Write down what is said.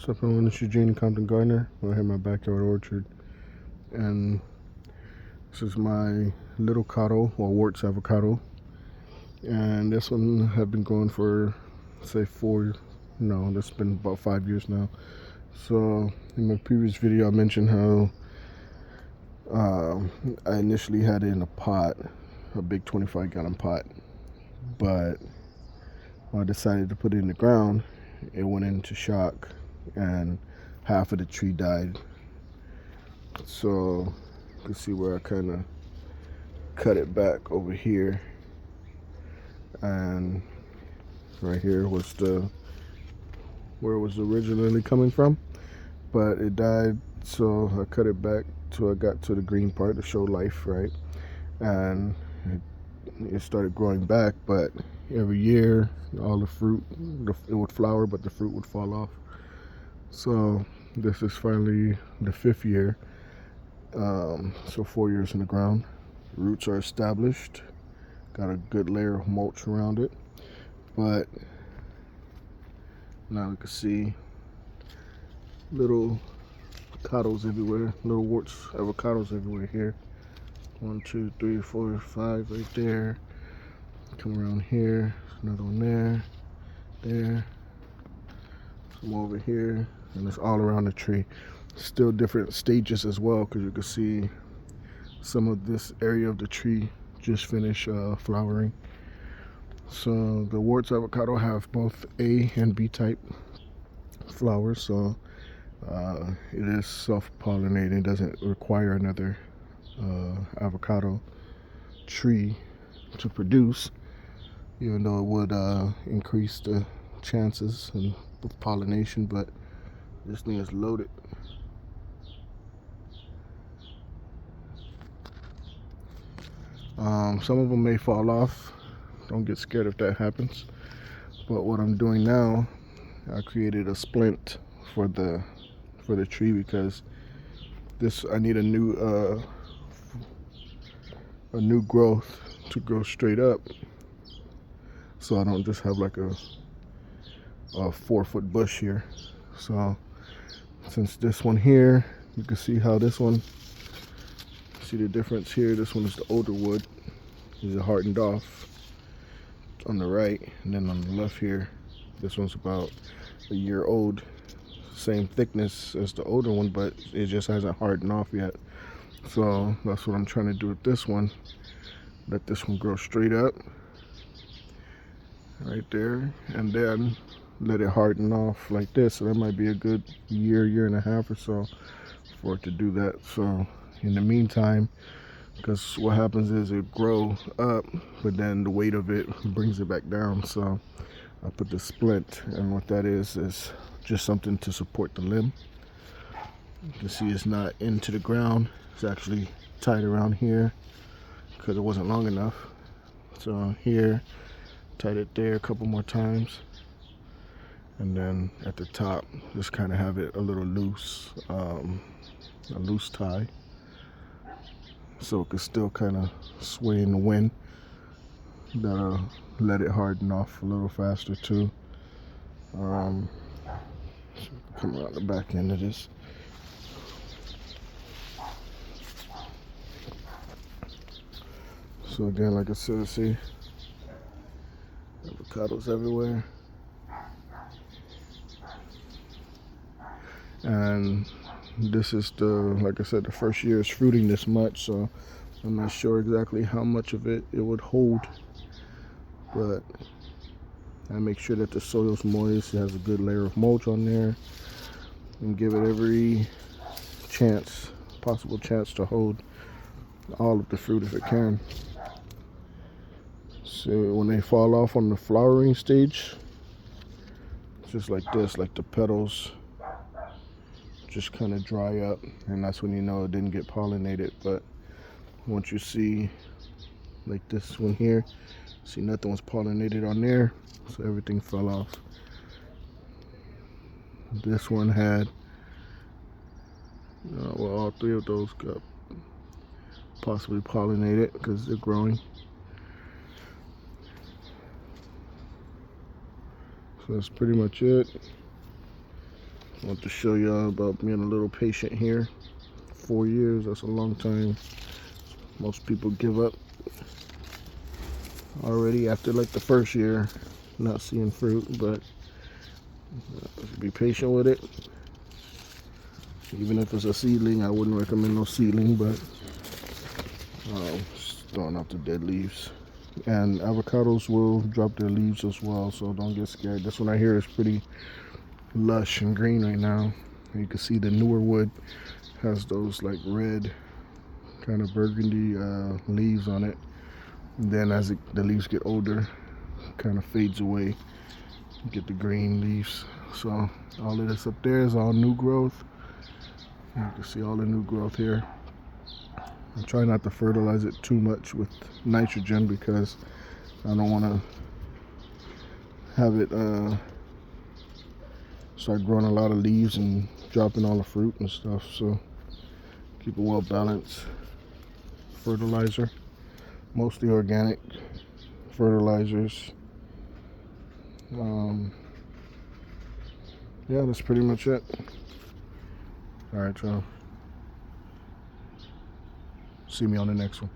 What's up, everyone? It's Eugene Compton Gardner. We're here in my backyard orchard, and this is my little Cado or Wurtz avocado. And this one had been growing for, say, that's been about 5 years now. So in my previous video, I mentioned how I initially had it in a pot, a big 25-gallon pot, but when I decided to put it in the ground, it went into shock and half of the tree died. So you can see where I kind of cut it back over here, and right here was where it was originally coming from, but it died. So I cut it back till I got to the green part to show life, right? And it started growing back, but every year all the fruit, it would flower, but the fruit would fall off. So this is finally the 5th year, so 4 years in the ground. Roots are established, got a good layer of mulch around it, but now you can see little avocados everywhere, little Wurtz avocados everywhere here. 1, 2, 3, 4, 5 right there. Come around here, another one there, some over here, and it's all around the tree. Still different stages as well, because you can see some of this area of the tree just finished flowering. So the Wurtz avocado have both A and B type flowers, so it is self-pollinating. It doesn't require another avocado tree to produce, even though it would increase the chances of pollination. But this thing is loaded. Some of them may fall off. Don't get scared if that happens. But what I'm doing now, I created a splint for the tree, because I need a new growth to grow straight up, so I don't just have like a 4-foot bush here. So since this one here, you can see how this one, see the difference here. This one is the older wood, is hardened off on the right, and then on the left here, this one's about a year old, same thickness as the older one, but it just hasn't hardened off yet. So that's what I'm trying to do with this one. Let this one grow straight up right there, and then let it harden off like this. So that might be a good year and a half or so for it to do that. So in the meantime, because what happens is it grow up, but then the weight of it brings it back down. So I put the splint, and what that is just something to support the limb. You can see it's not into the ground. It's actually tied around here because it wasn't long enough. So here, tied it there a couple more times, and then at the top, just kind of have it a little loose, a loose tie, so it could still kind of sway in the wind. That'll let it harden off a little faster too. Come around the back end of this. So again, like I said, see, avocados everywhere. And this is like I said, the first year is fruiting this much, so I'm not sure exactly how much of it would hold, but I make sure that the soil's moist, it has a good layer of mulch on there, and give it every possible chance to hold all of the fruit if it can. So when they fall off on the flowering stage, just like this, like the petals just kind of dry up, and that's when you know it didn't get pollinated. But once you see like this one here, see nothing was pollinated on there, so everything fell off. This one had well, all 3 of those got possibly pollinated because they're growing. So that's pretty much it. I want to show y'all about being a little patient here. 4 years, that's a long time. Most people give up already after like the first year, not seeing fruit, but be patient with it. Even if it's a seedling, I wouldn't recommend no seedling, but just throwing out the dead leaves. And avocados will drop their leaves as well, so don't get scared. This one right here is pretty lush and green right now. You can see the newer wood has those like red kind of burgundy leaves on it. And then as the leaves get older, it kind of fades away. You get the green leaves. So all of this up there is all new growth. You can see all the new growth here. I try not to fertilize it too much with nitrogen because I don't want to have it start growing a lot of leaves and dropping all the fruit and stuff. So keep it well balanced. Fertilizer, mostly organic fertilizers. Yeah, that's pretty much it. All right, y'all. See me on the next one.